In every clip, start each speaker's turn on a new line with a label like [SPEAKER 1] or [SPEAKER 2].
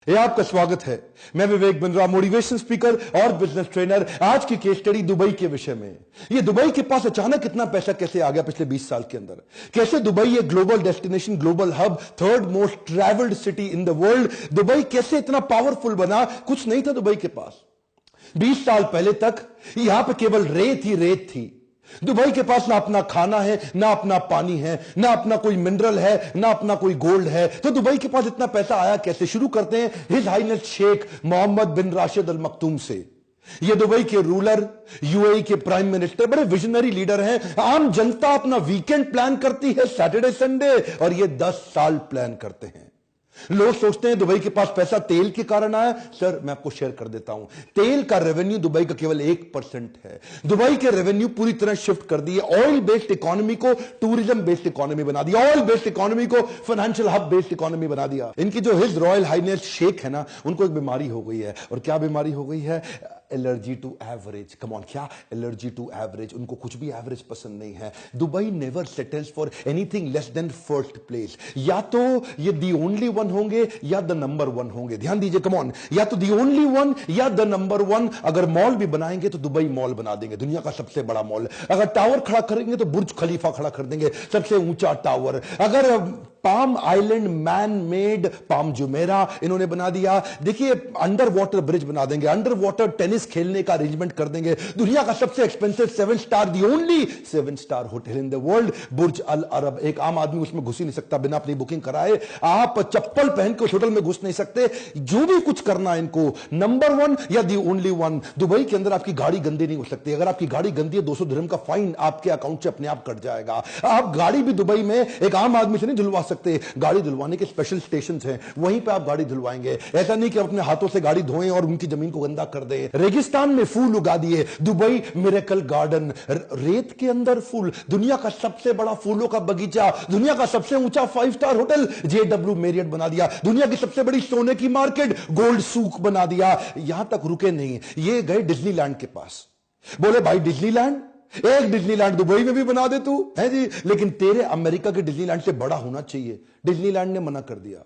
[SPEAKER 1] ये आपका स्वागत है। मैं विवेक बिंद्रा, मोटिवेशन स्पीकर और बिजनेस ट्रेनर। आज की केस स्टडी दुबई के विषय में। ये दुबई के पास अचानक इतना पैसा कैसे आ गया पिछले 20 साल के अंदर? कैसे दुबई एक global destination, global hub, third most travelled city in the world, Dubai कैसे इतना पावरफुल बना? कुछ नहीं था दुबई के पास। 20 साल पहले तक यहां पर केवल रेत ही रेत थी। दुबई के पास ना अपना खाना है, ना अपना पानी है, ना अपना कोई मिनरल है, ना अपना कोई गोल्ड है। तो दुबई के पास इतना पैसा आया कैसे? शुरू करते हैं his highness Sheikh Mohammed bin Rashid Al मखतूम से। ये दुबई के रूलर, यूएई के प्राइम मिनिस्टर, बड़े विजनरी लीडर हैं। आम जनता अपना वीकेंड प्लान करती है, सैटरडे संडे, और ये 10 साल प्लान करते हैं। लोग सोचते हैं दुबई के पास पैसा तेल के कारण आया। सर, मैं आपको शेयर कर देता हूं, तेल का रेवेन्यू दुबई का केवल 1% है। दुबई के रेवेन्यू पूरी तरह शिफ्ट कर दिए। ऑयल बेस्ड इकोनॉमी को टूरिज्म बेस्ड इकोनॉमी बना दिया, ऑयल बेस्ड इकोनॉमी को फाइनेंशियल हब बेस्ड इकोनॉमी बना दिया। इनकी जो हिज रॉयल हाइनेस शेख है ना, उनको एक बीमारी हो गई है। और क्या बीमारी हो गई है? Allergy to average. Come on, क्या एलर्जी टू एवरेज? उनको कुछ भी एवरेज पसंद नहीं है। Dubai never settles for anything less than first place. या तो ये दी ओनली वन होंगे या द नंबर वन होंगे। ध्यान दीजिए, कम ऑन, या तो दी ओनली वन या द नंबर वन। अगर मॉल भी बनाएंगे तो दुबई मॉल बना देंगे, दुनिया का सबसे बड़ा मॉल। अगर टावर खड़ा करेंगे तो बुर्ज खलीफा खड़ा कर देंगे, सबसे ऊंचा टावर। अगर palm island man made palm Jumeirah इन्होंने बना दिया। देखिए, अंडर वाटर ब्रिज बना देंगे, अंडर वाटर टेनिस खेलने का अरेंजमेंट कर देंगे। दुनिया का सबसे expensive 7 star, the only 7 star hotel in the world, Burj Al Arab. एक आम आदमी उसमें घुस ही नहीं सकता बिना अपनी बुकिंग कराए। आप चप्पल पहन के उस होटल में घुस नहीं सकते। जो भी कुछ करना है इनको, नंबर वन या दी ओनली वन। दुबई के अंदर आपकी गाड़ी गंदी नहीं हो सकती। अगर आपकी गाड़ी गंदी है, 200 दिरहम का फाइन आपके अकाउंट से अपने आप कट जाएगा। आप गाड़ी भी दुबई में एक आम आदमी से नहीं धुलवा सकते। गाड़ी धुलवाने के स्पेशल स्टेशंस हैं, वहीं पे आप गाड़ी धुलवाएंगे। ऐसा नहीं कि अपने हाथों से गाड़ी धोएं और उनकी जमीन को गंदा कर दें। रेगिस्तान में फूल उगा दिए, दुबई मिरेकल गार्डन। रेत के अंदर फूल, दुनिया का सबसे बड़ा फूलों का बगीचा, दुनिया का सबसे ऊंचा 5 स्टार होटल JW मैरियट बना दिया, दुनिया की सबसे बड़ी सोने की मार्केट गोल्ड सूक बना दिया। यहां तक रुके नहीं, ये गए डिज्नीलैंड के पास। बोले भाई डिज्नीलैंड, एक डिज्नीलैंड दुबई में भी बना दे तू, है जी, लेकिन तेरे अमेरिका के डिज्नीलैंड से बड़ा होना चाहिए। डिज्नीलैंड ने मना कर दिया।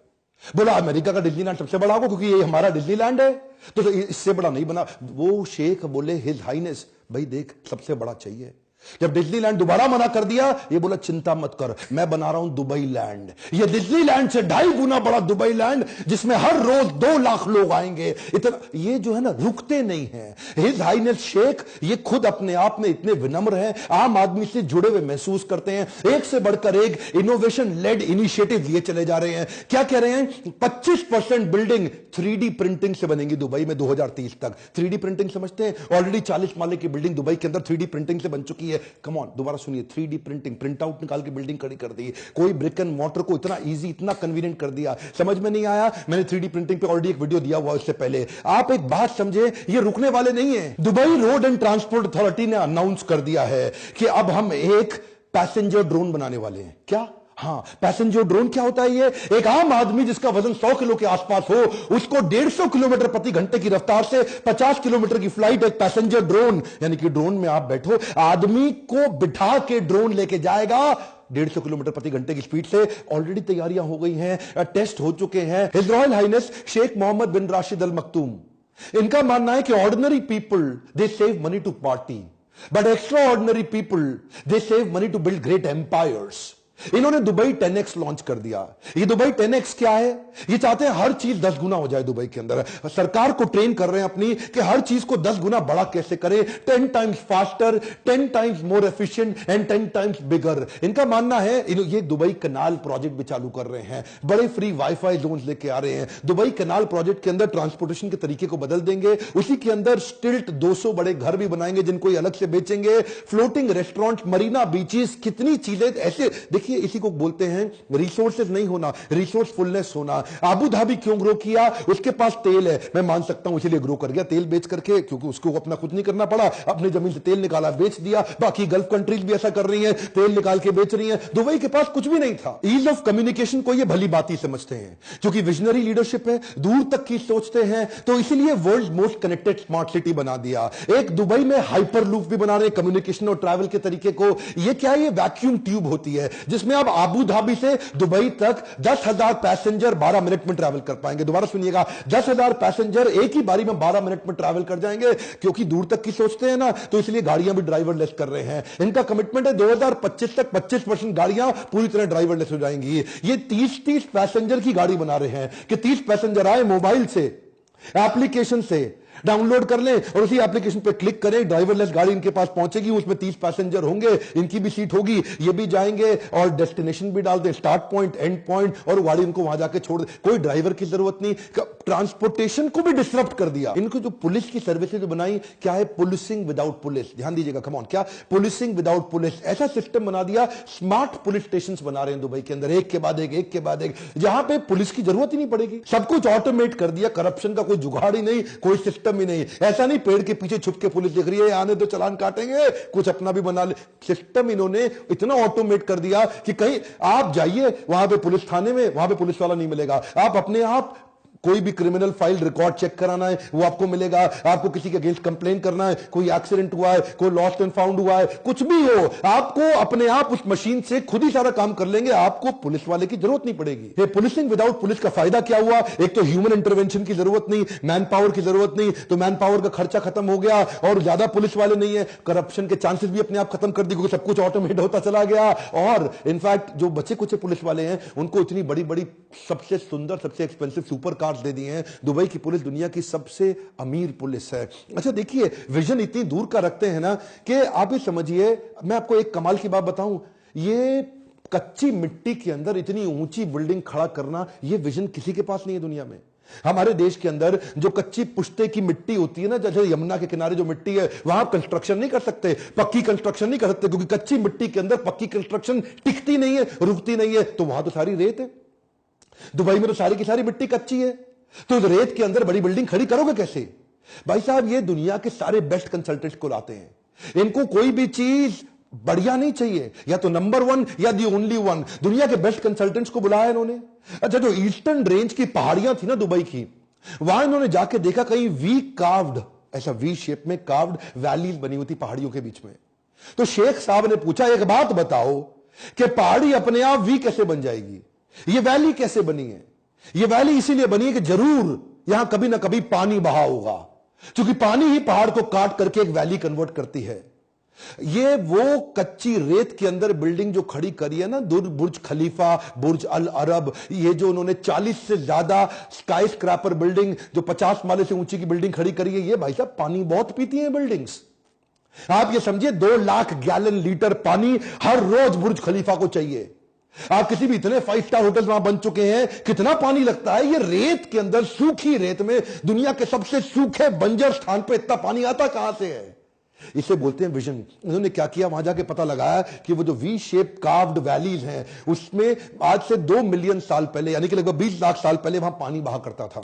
[SPEAKER 1] बोला अमेरिका का डिज्नीलैंड सबसे बड़ा होगा क्योंकि ये हमारा डिज्नीलैंड है, तो इससे बड़ा नहीं बना। वो शेख बोले हिज हाइनेस, भाई देख सबसे बड़ा चाहिए। जब डिज्नीलैंड दोबारा मना कर दिया, ये बोला चिंता मत कर, मैं बना रहा हूं दुबई लैंड। ये डिज्नीलैंड से 2.5 गुना बड़ा दुबई लैंड, जिसमें हर रोज 2 लाख लोग आएंगे। इतना ये जो है ना, रुकते नहीं है। हिज हाइनेस शेख ये खुद अपने आप में इतने विनम्र हैं, आम आदमी से जुड़े हुए महसूस करते हैं। एक से बढ़कर एक इनोवेशन लेड इनिशिएटिव लिए चले जा रहे हैं। क्या कह रहे हैं? 25% बिल्डिंग 3D प्रिंटिंग से बनेंगी दुबई में 2030 तक। 3D प्रिंटिंग समझते हैं? ऑलरेडी 40 माले की बिल्डिंग दुबई के अंदर 3D प्रिंटिंग से बन चुकी है। कम ऑन, दोबारा सुनिए, 3D प्रिंटिंग, प्रिंट आउट निकाल के बिल्डिंग खड़ी कर दी। कोई ब्रिक एंड मोर्टर को इतना इजी, इतना कन्वीनियंट कर दिया। समझ में नहीं आया? मैंने 3D प्रिंटिंग पे ऑलरेडी एक वीडियो दिया हुआ इससे पहले। आप एक बात समझे, ये रुकने वाले नहीं है। Dubai road and transport authority ने अनाउंस कर दिया है कि अब हम एक पैसेंजर ड्रोन बनाने वाले हैं। क्या? हाँ, पैसेंजर ड्रोन क्या होता है? ये एक आम आदमी जिसका वजन 100 किलो के आसपास हो, उसको 150 किलोमीटर प्रति घंटे की रफ्तार से 50 किलोमीटर की फ्लाइट, एक पैसेंजर ड्रोन, यानी कि ड्रोन में आप बैठो, आदमी को बिठा के ड्रोन लेके जाएगा 150 किलोमीटर प्रति घंटे की स्पीड से। ऑलरेडी तैयारियां हो गई हैं, टेस्ट हो चुके हैं। His royal highness Sheikh Mohammed bin Rashid Al Maktoum, इनका मानना है कि ordinary people they save money to party, but extraordinary people they save money to build great empires. इन्होंने दुबई 10x लॉन्च कर दिया। ये दुबई 10x क्या है? ये चाहते हैं हर चीज 10 गुना हो जाए दुबई के अंदर। सरकार को ट्रेन कर रहे हैं अपनी कि हर चीज को 10 गुना बड़ा कैसे करें। 10 times faster, 10 times more efficient and 10 times bigger. इनका मानना है, ये दुबई कनाल प्रोजेक्ट भी चालू कर रहे हैं, बड़े फ्री वाईफाई जोन लेके आ रहे हैं। दुबई कनाल प्रोजेक्ट के अंदर ट्रांसपोर्टेशन के तरीके को बदल देंगे। उसी के अंदर स्टिल्ट 200 बड़े घर भी बनाएंगे जिनको ये अलग से बेचेंगे। फ्लोटिंग रेस्टोरेंट, मरीना बीचेस, कितनी चीजें ऐसे। देखिए, इसी को बोलते हैं रिसोर्सेज नहीं होना, रिसोर्सफुलनेस होना। अबू धाबी क्यों ग्रो किया? उसके पास तेल है, मैं मान सकता हूं इसीलिए ग्रो कर गया, तेल बेच करके, क्योंकि उसको अपना कुछ नहीं करना पड़ा, अपनी जमीन से तेल निकाला, बेच दिया। बाकी गल्फ कंट्रीज भी ऐसा कर रही हैं, तेल निकाल के बेच रही हैं। दुबई के पास कुछ भी नहीं था। ईज ऑफ कम्युनिकेशन को ये भली बात ही समझते हैं, क्योंकि विजनरी लीडरशिप है, दूर तक की सोचते हैं, तो इसीलिए world most connected smart city बना दिया। एक दुबई में हाइपर लूप भी बना रहे कम्युनिकेशन और ट्रैवल के तरीके को। ये क्या है? ये वैक्यूम ट्यूब होती है जिसमें अब आबू धाबी से दुबई तक 10,000 पैसेंजर 12 मिनट में ट्रैवल कर पाएंगे। दोबारा सुनिएगा, 10,000 पैसेंजर एक ही बारी में 12 मिनट में ट्रैवल कर जाएंगे। क्योंकि दूर तक की सोचते हैं ना, तो इसलिए गाड़ियां भी ड्राइवरलेस कर रहे हैं। इनका कमिटमेंट है 2025 तक 25% गाड़ियां पूरी तरह ड्राइवरलेस हो जाएंगी। ये 30-30 पैसेंजर की गाड़ी बना रहे हैं कि 30 पैसेंजर आए, मोबाइल से, एप्लीकेशन से डाउनलोड कर लें और उसी एप्लीकेशन पे क्लिक करें, ड्राइवरलेस गाड़ी इनके पास पहुंचेगी, उसमें 30 पैसेंजर होंगे, इनकी भी सीट होगी, ये भी जाएंगे और डेस्टिनेशन भी डाल दें, स्टार्ट पॉइंट, एंड पॉइंट, और गाड़ी इनको वहां जाके छोड़ दे। कोई ड्राइवर की जरूरत नहीं। ट्रांसपोर्टेशन को भी डिसरप्ट कर दिया। इनको जो पुलिस की सर्विसेज जो बनाई, क्या है? Policing without police. ध्यान दीजिएगा, कम ऑन, क्या? Policing without police. ऐसा सिस्टम बना दिया, स्मार्ट पुलिस स्टेशन बना रहे हैं दुबई के अंदर, एक के बाद एक, जहां पे पुलिस की जरूरत ही नहीं पड़ेगी। सब कुछ ऑटोमेट कर दिया, करप्शन का कोई जुगाड़ ही नहीं, कोई सिस्टम ही नहीं। ऐसा नहीं पेड़ के पीछे छुप के पुलिस देख रही है, आने तो चालान काटेंगे, कुछ अपना भी बना ले। सिस्टम इन्होंने इतना ऑटोमेट कर दिया कि कहीं आप जाइए वहां पे पुलिस थाने में, वहां पे पुलिस वाला नहीं मिलेगा। आप अपने आप कोई भी क्रिमिनल फाइल रिकॉर्ड चेक कराना है वो आपको मिलेगा। आपको किसी के अगेंस्ट कंप्लेन करना है, कोई एक्सीडेंट हुआ है, कोई लॉस्ट एंड फाउंड हुआ है, कुछ भी हो, आपको अपने आप उस मशीन से खुद ही सारा काम कर लेंगे। आपको पुलिस वाले की जरूरत नहीं पड़ेगी। ये पुलिसिंग विदाउट पुलिस का फायदा क्या हुआ? एक तो ह्यूमन इंटरवेंशन की जरूरत नहीं, मैन पावर की जरूरत नहीं, तो मैन पावर का खर्चा खत्म हो गया और ज्यादा पुलिस वाले नहीं है। करप्शन के चांसेस भी अपने आप खत्म कर दी, क्योंकि सब कुछ ऑटोमेट होता चला गया। और इनफैक्ट जो बचे कुछ पुलिस वाले हैं उनको इतनी बड़ी बड़ी सबसे सुंदर, सबसे एक्सपेंसिव सुपर कार्स दे दिए हैं। दुबई की पुलिस दुनिया की सबसे अमीर पुलिस है। अच्छा देखिए, विजन इतनी दूर का रखते हैं ना कि आप ये समझिए, मैं आपको एक कमाल की बात बताऊं, ये कच्ची मिट्टी के अंदर इतनी ऊंची बिल्डिंग खड़ा करना, ये विजन किसी के पास नहीं है दुनिया में। हमारे देश के अंदर जो कच्ची पुश्ते की मिट्टी होती है ना, जैसे यमुना के किनारे जो मिट्टी है, वहां आप कंस्ट्रक्शन नहीं कर सकते, पक्की कंस्ट्रक्शन नहीं कर सकते, क्योंकि कच्ची मिट्टी के अंदर पक्की कंस्ट्रक्शन टिकती नहीं है, रुकती नहीं है। तो वहां तो सारी रेत है। दुबई में तो सारी की सारी मिट्टी कच्ची है, तो इस रेत के अंदर बड़ी बिल्डिंग खड़ी करोगे कैसे? भाई साहब, ये दुनिया के सारे बेस्ट कंसल्टेंट्स को लाते हैं। इनको कोई भी चीज बढ़िया नहीं चाहिए, या तो नंबर वन या दी ओनली वन। दुनिया के बेस्ट कंसल्टेंट्स को बुलाया इन्होंने। अच्छा, जो ईस्टर्न रेंज की पहाड़ियां थी ना दुबई की, वहां इन्होंने जाके देखा कहीं वी कार्व्ड, ऐसा वी शेप में कार्व्ड वैलीज बनी हुई थी पहाड़ियों के बीच में। तो शेख साहब ने पूछा, एक बात बताओ कि पहाड़ी अपने आप वी कैसे बन जाएगी? ये वैली कैसे बनी है? ये वैली इसीलिए बनी है कि जरूर यहां कभी ना कभी पानी बहा होगा, क्योंकि पानी ही पहाड़ को काट करके एक वैली कन्वर्ट करती है। ये वो कच्ची रेत के अंदर बिल्डिंग जो खड़ी करी है ना, बुर्ज खलीफा, बुर्ज अल अरब, ये जो उन्होंने 40 से ज्यादा स्काई स्क्रैपर बिल्डिंग, जो 50 माले से ऊंची की बिल्डिंग खड़ी करी है, ये भाई साहब पानी बहुत पीती है बिल्डिंग्स। आप ये समझिए, 2 लाख गैलन लीटर पानी हर रोज बुर्ज खलीफा को चाहिए। आप किसी भी इतने 5 स्टार होटल वहां बन चुके हैं, कितना पानी लगता है? ये रेत के अंदर, सूखी रेत में, दुनिया के सबसे सूखे बंजर स्थान पे इतना पानी आता कहां से है? इसे बोलते हैं विजन। इन्होंने क्या किया, वहां जाके पता लगाया कि वो जो वी शेप कार्व्ड वैलीज हैं, उसमें आज से 2 मिलियन साल पहले, यानी कि लगभग 20 लाख साल पहले वहां पानी बहा करता था।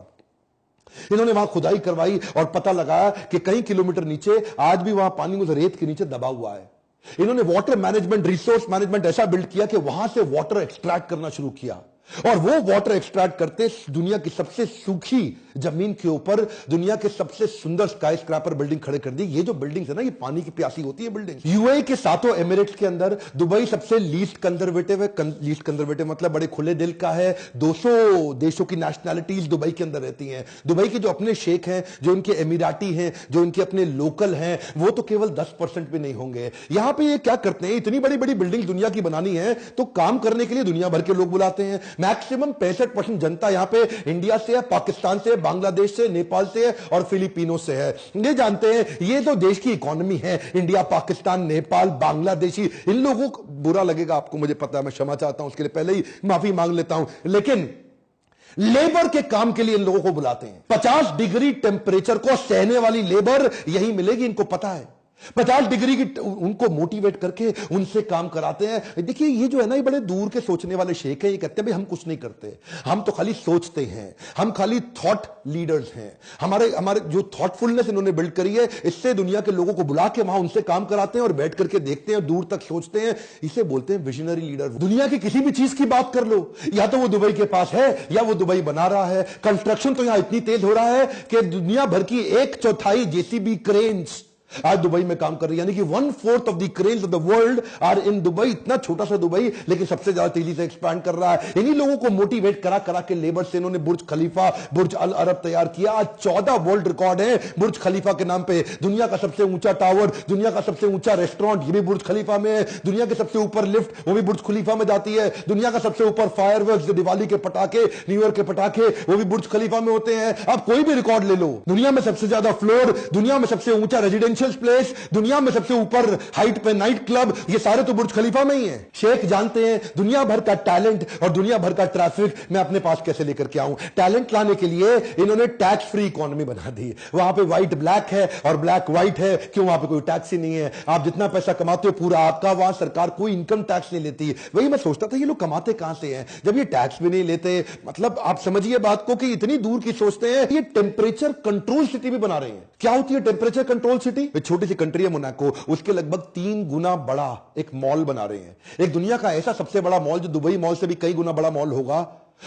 [SPEAKER 1] इन्होंने वहां खुदाई करवाई और पता लगाया कि कई किलोमीटर नीचे आज भी वहां पानी उस रेत के नीचे दबा हुआ है। इन्होंने वाटर मैनेजमेंट, रिसोर्स मैनेजमेंट ऐसा बिल्ड किया कि वहां से वाटर एक्सट्रैक्ट करना शुरू किया, और वो वाटर एक्सट्रैक्ट करते दुनिया की सबसे सूखी जमीन के ऊपर दुनिया के सबसे सुंदर स्काई स्क्रैपर बिल्डिंग खड़े कर दी। ये जो बिल्डिंग है ना, ये पानी की प्यासी होती है बिल्डिंग। यूएई के 7 एमिरेट्स के अंदर दुबई सबसे लीस्ट कंजर्वेटिव है। लीस्ट कंजर्वेटिव मतलब बड़े खुले दिल का है। 200 देशों की नेशनैलिटीज दुबई के अंदर रहती हैं। दुबई के जो अपने शेख हैं, जो इनके एमिराटी हैं, जो इनके अपने लोकल हैं, वो तो केवल 10% भी नहीं होंगे। यहां पे ये क्या करते हैं, इतनी बड़ी बड़ी बिल्डिंग दुनिया की बनानी है, तो काम करने के लिए दुनिया भर के लोग बुलाते हैं। मैक्सिमम 65% जनता यहां पे इंडिया से है, पाकिस्तान से, बांग्लादेश से, नेपाल से और फिलीपीनों से है। ये जानते हैं ये तो देश की इकोनॉमी है, इंडिया, पाकिस्तान, नेपाल, बांग्लादेशी। इन लोगों को बुरा लगेगा आपको, मुझे पता है, मैं क्षमा चाहता हूं उसके लिए, पहले ही माफी मांग लेता हूं, लेकिन लेबर के काम के लिए इन लोगों को बुलाते हैं। 50 डिग्री टेम्परेचर को सहने वाली लेबर यही मिलेगी, इनको पता है। 50 डिग्री की उनको मोटिवेट करके उनसे काम कराते हैं। देखिए, ये जो है ना, ये बड़े दूर के सोचने वाले शेख हैं। ये कहते हैं भाई हम कुछ नहीं करते, हम तो खाली सोचते हैं, हम खाली थॉट लीडर्स हैं। हमारे जो थॉटफुलनेस इन्होंने बिल्ड करी है, इससे दुनिया के लोगों को बुला के वहां उनसे काम कराते हैं और बैठ करके देखते हैं, दूर तक सोचते हैं। इसे बोलते हैं विजनरी लीडर। दुनिया की किसी भी चीज की बात कर लो, या तो वो दुबई के पास है या वो दुबई बना रहा है। कंस्ट्रक्शन तो यहां इतनी तेज हो रहा है कि दुनिया भर की 1/4 जेसीबी क्रेन्स आज दुबई में काम कर रही है, यानी कि 1/4 of the cranes of the world are in Dubai. इतना छोटा सा दुबई लेकिन सबसे ज्यादा तेजी से एक्सपैंड कर रहा है। इन्हीं लोगों को मोटिवेट करा करा के लेबर से इन्होंने बुर्ज खलीफा, बुर्ज अल अरब तैयार किया। आज 14 वर्ल्ड रिकॉर्ड है बुर्ज खलीफा के नाम पे। दुनिया का सबसे ऊंचा टावर, दुनिया का सबसे ऊंचा रेस्टोरेंट, ये भी बुर्ज खलीफा में है। दुनिया के सबसे ऊपर लिफ्ट, वो भी बुर्ज खलीफा में जाती है। दुनिया का सबसे ऊपर फायरवर्क्स, जो दिवाली के पटाखे, न्यू ईयर के पटाखे, वो भी बुर्ज खलीफा में होते हैं। आप कोई भी रिकॉर्ड ले लो, दुनिया में सबसे ज्यादा फ्लोर, दुनिया में सबसे ऊंचा रेजिडेंशियल प्लेस, दुनिया में सबसे ऊपर हाइट पे नाइट क्लब, ये सारे तो बुर्ज खलीफा में ही हैं। शेख जानते हैं दुनिया भर का टैलेंट और दुनिया भर का ट्रैफिक मैं अपने पास कैसे लेकर के आऊं। टैलेंट लाने के लिए इन्होंने टैक्स फ्री इकोनॉमी बना दी। वहां पे व्हाइट ब्लैक है और ब्लैक व्हाइट है, क्यों? वहां पे कोई टैक्स ही नहीं है। आप जितना पैसा कमाते हो पूरा आपका, वहां सरकार कोई इनकम टैक्स नहीं लेती। वही मैं सोचता था ये लोग कमाते कहां से हैं जब ये टैक्स भी नहीं लेते। मतलब आप समझिए बात को कि इतनी दूर की सोचते हैं। ये टेम्परेचर कंट्रोल सिटी भी बना रहे हैं। क्या होती है टेम्परेचर कंट्रोल सिटी? छोटी सी कंट्री है मोनाको, उसके लगभग 3 गुना बड़ा एक मॉल बना रहे हैं। एक दुनिया का ऐसा सबसे बड़ा मॉल जो दुबई मॉल से भी कई गुना बड़ा मॉल होगा,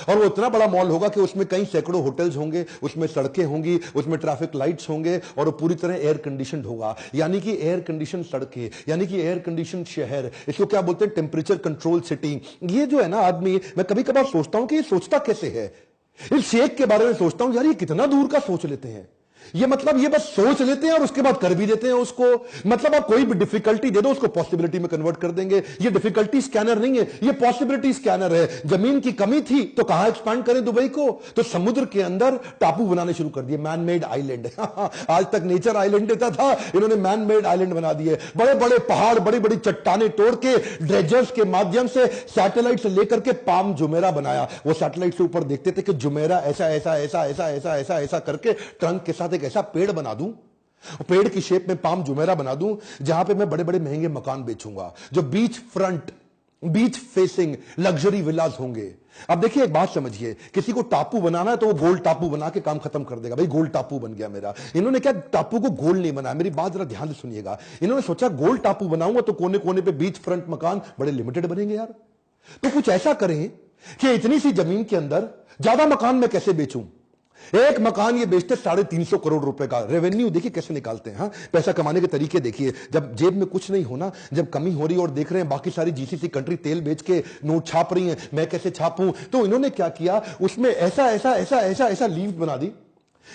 [SPEAKER 1] और वो इतना बड़ा मॉल होगा कि उसमें कई सैकड़ों होटल्स होंगे, उसमें सड़कें होंगी, उसमें ट्रैफिक लाइट्स होंगे, और वो पूरी तरह एयर कंडीशनड होगा। यानी कि एयर कंडीशन सड़कें, यानी कि एयर कंडीशन शहर। इसको क्या बोलते हैं? Temperature control city. ये जो है ना आदमी, मैं कभी कभार सोचता हूं कि ये सोचता कैसे है। इस शेख के बारे में सोचता हूं, यार ये कितना दूर का सोच लेते हैं। ये मतलब ये बस सोच लेते हैं और उसके बाद कर भी देते हैं उसको। मतलब आप कोई भी डिफिकल्टी दे दो उसको पॉसिबिलिटी में कन्वर्ट कर देंगे। ये डिफिकल्टी स्कैनर नहीं है, ये पॉसिबिलिटी स्कैनर है। जमीन की कमी थी तो कहां एक्सपैंड करें दुबई को? तो समुद्र के अंदर टापू बनाने शुरू कर दिए, मैन मेड आइलैंड। आज तक नेचर आइलैंड देता था, इन्होंने मैन मेड आइलैंड बना दिए। बड़े बड़े पहाड़, बड़ी बड़ी चट्टाने तोड़ के ड्रेजर्स के माध्यम से सैटेलाइट से लेकर के पाम जुमेरा बनाया। वो सैटेलाइट से ऊपर देखते थे कि जुमेरा ऐसा ऐसा ऐसा ऐसा ऐसा ऐसा ऐसा करके ट्रंक के साथ एक ऐसा पेड़ बना दूं, पेड़ की शेप में पाम जुमेरा बना दूं, जहां पे मैं बड़े बड़े महंगे मकान बेचूंगा, जो beach front, beach facing luxury villas होंगे। अब देखिए एक बात समझिए, किसी को टापू बनाना है तो वो गोल टापू बना के काम खत्म कर देगा। भाई गोल टापू बन गया मेरा। इन्होंने क्या टापू को गोल नहीं बनाया, मेरी बात जरा ध्यान से सुनिएगा। इन्होंने सोचा गोल टापू बनाऊंगा तो कोने कोने पे बीच फ्रंट मकान बड़े लिमिटेड बनेंगे यार। तो कुछ ऐसा करें कि इतनी सी जमीन के अंदर ज्यादा मकान मैं कैसे बेचूं। एक मकान ये बेचते 350 करोड़ रुपए का रेवेन्यू। देखिए कैसे निकालते हैं। हाँ, पैसा कमाने के तरीके देखिए। जब जेब में कुछ नहीं होना, जब कमी हो रही है और देख रहे हैं बाकी सारी जीसीसी कंट्री तेल बेच के नोट छाप रही हैं, मैं कैसे छापूं। तो इन्होंने क्या किया, उसमें ऐसा ऐसा ऐसा ऐसा ऐसा लीव बना दी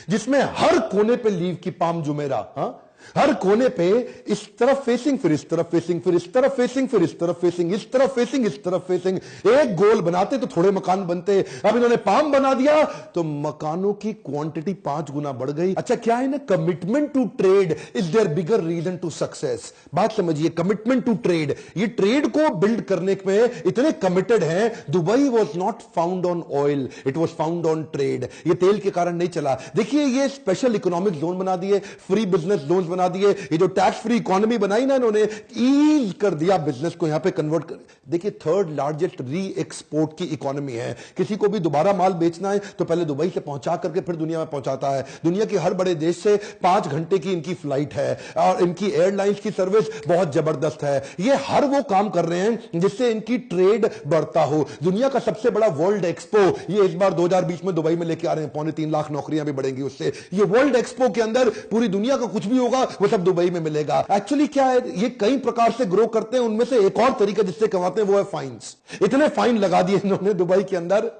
[SPEAKER 1] जिसमें हर कोने पे लीव की पाम जुमेरा। हाँ, हर कोने पे इस तरफ फेसिंग, फिर इस तरफ फेसिंग, फिर इस तरफ फेसिंग, फिर इस तरफ फेसिंग, इस तरफ फेसिंग, इस तरफ फेसिंग। एक गोल बनाते तो थोड़े मकान बनते। अब इन्होंने पाम बना दिया तो मकानों की क्वांटिटी 5 गुना बढ़ गई। अच्छा, क्या है ना, commitment to trade is their bigger reason to success. बात समझिए, कमिटमेंट टू ट्रेड। ये ट्रेड को बिल्ड करने में इतने कमिटेड हैं। Dubai was not found on oil, it was found on trade. ये तेल के कारण नहीं चला। देखिए ये स्पेशल इकोनॉमिक जोन बना दिए, फ्री बिजनेस जोन बना दिए। ये जो टैक्स फ्री इकोनॉमी बनाई ना इन्होंने, ईज कर दिया बिजनेस को यहां पे कन्वर्ट कर। देखिए 3rd लार्जेस्ट री एक्सपोर्ट की इकोनॉमी है। किसी को भी दोबारा माल बेचना है तो पहले दुबई से पहुंचा करके फिर दुनिया में पहुंचाता है। दुनिया के हर बड़े देश से 5 घंटे की इनकी फ्लाइट है और इनकी एयरलाइंस की सर्विस बहुत जबरदस्त है। ये हर वो काम कर रहे हैं जिससे इनकी ट्रेड बढ़ता हो। दुनिया का सबसे बड़ा वर्ल्ड एक्सपो ये इस बार 2020 में दुबई में लेके आ रहे हैं। 3.25 लाख नौकरियां भी बढ़ेंगी उससे। ये वर्ल्ड एक्सपो के अंदर पूरी दुनिया का कुछ भी होगा वो सब दुबई में मिलेगा। एक्चुअली क्या है, ये कई प्रकार से ग्रो करते हैं। उनमें से एक और तरीका जिससे कमाते हैं वो है फाइन्स। इतने फाइन लगा दिए इन्होंने दुबई के अंदर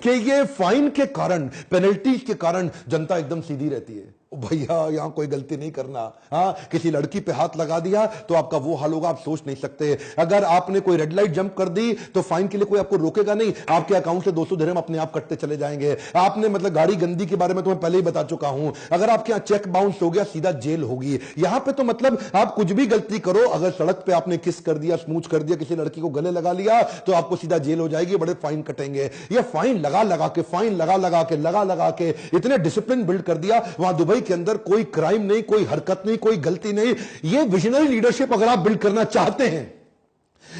[SPEAKER 1] कि ये फाइन के कारण, पेनल्टीज के कारण जनता एकदम सीधी रहती है। भैया यहां कोई गलती नहीं करना। हाँ, किसी लड़की पे हाथ लगा दिया तो आपका वो हाल होगा, आप सोच नहीं सकते। अगर आपने कोई रेड लाइट जंप कर दी तो फाइन के लिए कोई आपको रोकेगा नहीं। आपके अकाउंट से 200 दिरहम अपने आप कटते चले जाएंगे। आपने मतलब गाड़ी गंदी के बारे में तो मैं पहले ही बता चुका हूं। अगर आपके यहां चेक बाउंस हो गया सीधा जेल होगी। यहां पे तो मतलब आप कुछ भी गलती करो, अगर सड़क पे आपने किस कर दिया, स्मूच कर दिया, किसी लड़की को गले लगा लिया तो आपको सीधा जेल हो जाएगी, बड़े फाइन कटेंगे। ये फाइन लगा लगा के, फाइन लगा लगा के इतने डिसिप्लिन बिल्ड कर दिया। वहां दुबई के अंदर कोई क्राइम नहीं, कोई हरकत नहीं, कोई गलती नहीं। ये विजनरी लीडरशिप अगर आप बिल्ड करना चाहते हैं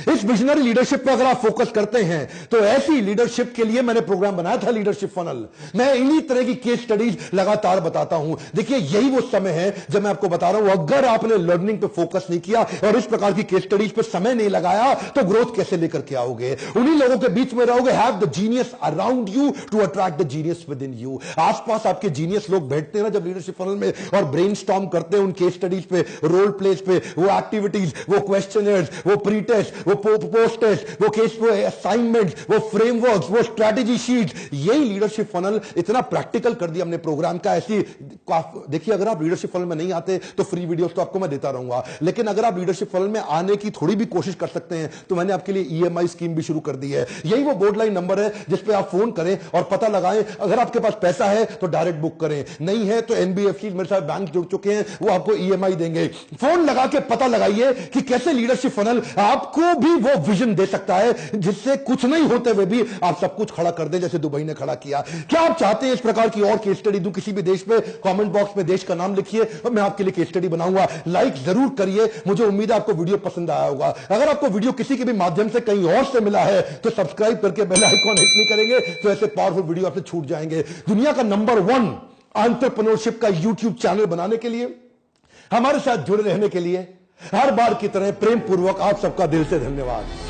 [SPEAKER 1] इस विजनरी लीडरशिप पर अगर आप फोकस करते हैं तो ऐसी लीडरशिप के लिए मैंने प्रोग्राम बनाया था लीडरशिप फनल। मैं इन्हीं तरह की केस स्टडीज लगातार बताता हूं। देखिए यही वो समय है जब मैं आपको बता रहा हूं, अगर आपने लर्निंग पे फोकस नहीं किया और इस प्रकार की केस स्टडीज पे समय नहीं लगाया तो ग्रोथ कैसे लेकर के आओगे? उन्हीं लोगों के बीच में रहोगे। Have the genius around you to attract the genius within you. आसपास आपके जीनियस लोग बैठते हैं ना जब लीडरशिप फनल में और ब्रेनस्टॉर्म करते हैं उन केस स्टडीज पे, रोल प्लेस पे, वो एक्टिविटीज, वो क्वेश्चनर्स, वो प्री टेस्ट, वो पोस्ट टेस्ट, वो केस असाइनमेंट, वो फ्रेमवर्क्स, वो स्ट्रेटेजी शीट, यही लीडरशिप फनल इतना प्रैक्टिकल कर दिया हमने प्रोग्राम का। ऐसी देखिए अगर आप लीडरशिप फनल में नहीं आते तो फ्री वीडियोस तो आपको मैं देता रहूंगा, लेकिन अगर आप लीडरशिप फनल में आने की थोड़ी भी कोशिश कर सकते हैं तो मैंने आपके लिए ईएमआई स्कीम भी शुरू कर दी है। यही वो बोर्ड लाइन नंबर है जिस पे आप फोन करें और पता लगाएं। अगर आपके पास पैसा है तो डायरेक्ट बुक करें, नहीं है तो एनबीएफसी मेरे साथ बैंक जुड़ चुके हैं, वो आपको ईएमआई देंगे। फोन लगा के पता लगाइए कि कैसे लीडरशिप फनल आपको भी वो विजन दे सकता है जिससे कुछ नहीं होते हुए भी आप सब कुछ खड़ा कर दें, जैसे दुबई ने खड़ा किया। क्या आप चाहते हैं इस प्रकार की और केस स्टडी दूं किसी भी देश में? कमेंट बॉक्स में देश का नाम लिखिए और मैं आपके लिए केस स्टडी बनाऊंगा। लाइक जरूर करिए, मुझे उम्मीद है आपको वीडियो पसंद आया होगा। अगर आपको वीडियो किसी के भी माध्यम से कहीं और से मिला है तो सब्सक्राइब करके बेल आइकॉन हिट नहीं करेंगे तो ऐसे पावरफुल वीडियो आपसे छूट जाएंगे। दुनिया का नंबर 1 एंटरप्रेन्योरशिप का यूट्यूब चैनल बनाने के लिए, हमारे साथ जुड़े रहने के लिए हर बार की तरह प्रेम पूर्वक आप सबका दिल से धन्यवाद।